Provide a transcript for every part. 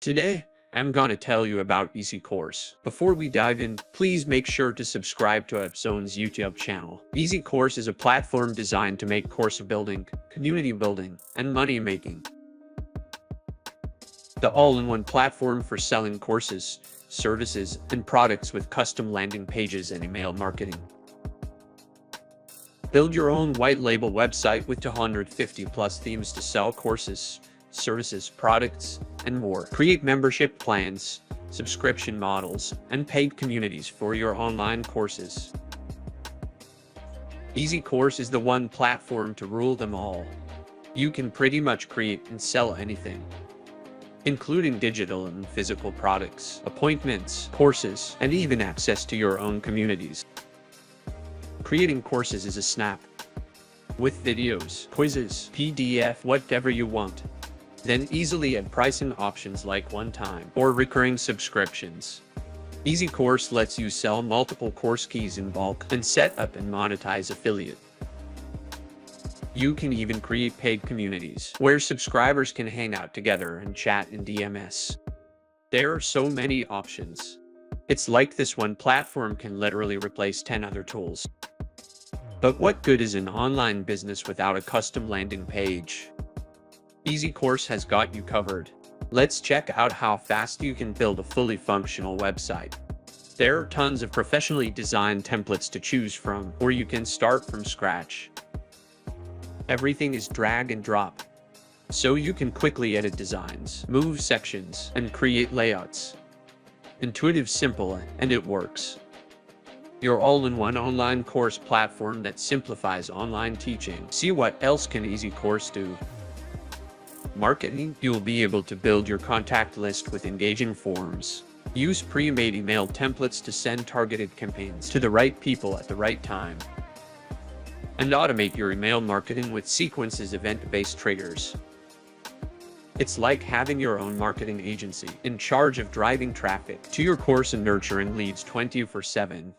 Today, I'm gonna tell you about EzyCourse. Before we dive in, please make sure to subscribe to AppSumo's YouTube channel. EzyCourse is a platform designed to make course building, community building, and money making the all-in-one platform for selling courses, services, and products with custom landing pages and email marketing. Build your own white label website with 250 plus themes to sell courses, services, products, and more. Create membership plans, subscription models, and paid communities for your online courses. EzyCourse is the one platform to rule them all. You can pretty much create and sell anything, including digital and physical products, appointments, courses, and even access to your own communities. Creating courses is a snap. With videos, quizzes, PDF, whatever you want. Then easily add pricing options like one-time or recurring subscriptions. EzyCourse lets you sell multiple course keys in bulk and set up and monetize affiliate. You can even create paid communities where subscribers can hang out together and chat in DMS. There are so many options. It's like this one platform can literally replace 10 other tools. But what good is an online business without a custom landing page? EzyCourse has got you covered. Let's check out how fast you can build a fully functional website. There are tons of professionally designed templates to choose from, or you can start from scratch. Everything is drag and drop, so you can quickly edit designs, move sections, and create layouts. Intuitive, simple, and it works. Your all-in-one online course platform that simplifies online teaching. See what else can EzyCourse do? Marketing. You'll be able to build your contact list with engaging forms. Use pre-made email templates to send targeted campaigns to the right people at the right time. And automate your email marketing with sequences, event-based triggers. It's like having your own marketing agency in charge of driving traffic to your course and nurturing leads 24/7.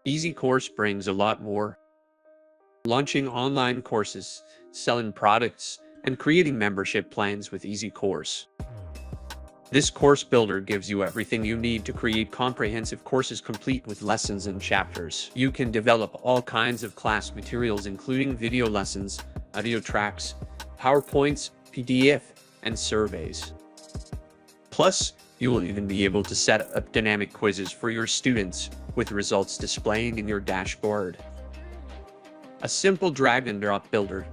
EzyCourse brings a lot more. Launching online courses, selling products, and creating membership plans with EzyCourse. This course builder gives you everything you need to create comprehensive courses complete with lessons and chapters. You can develop all kinds of class materials including video lessons, audio tracks, PowerPoints, PDF, and surveys. Plus, you will even be able to set up dynamic quizzes for your students, with results displaying in your dashboard. A simple drag and drop builder,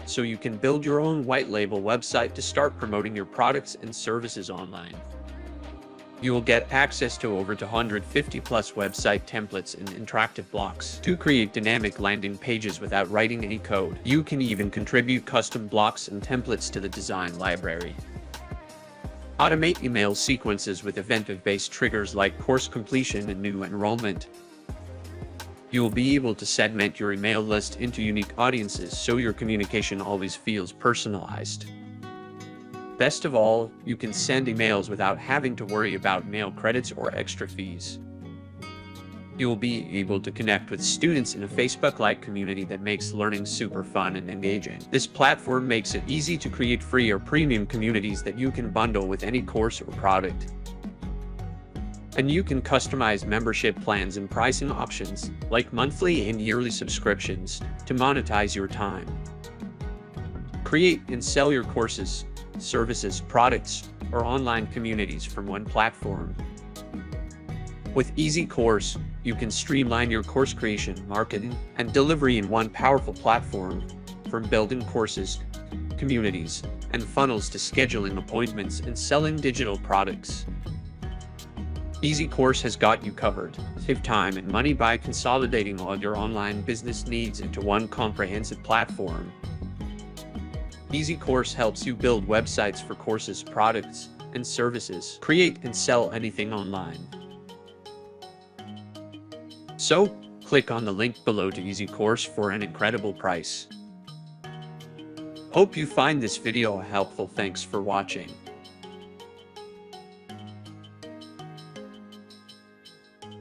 so you can build your own white label website to start promoting your products and services online. You will get access to over 250 plus website templates and interactive blocks to create dynamic landing pages without writing any code. You can even contribute custom blocks and templates to the design library. Automate email sequences with event-based triggers like course completion and new enrollment. You will be able to segment your email list into unique audiences so your communication always feels personalized. Best of all, you can send emails without having to worry about mail credits or extra fees. You will be able to connect with students in a Facebook-like community that makes learning super fun and engaging. This platform makes it easy to create free or premium communities that you can bundle with any course or product. And you can customize membership plans and pricing options, like monthly and yearly subscriptions, to monetize your time. Create and sell your courses, services, products, or online communities from one platform. With EzyCourse, you can streamline your course creation, marketing, and delivery in one powerful platform, from building courses, communities, and funnels to scheduling appointments and selling digital products. EzyCourse has got you covered. Save time and money by consolidating all your online business needs into one comprehensive platform. EzyCourse helps you build websites for courses, products, and services. Create and sell anything online. So, click on the link below to EzyCourse for an incredible price. Hope you find this video helpful. Thanks for watching.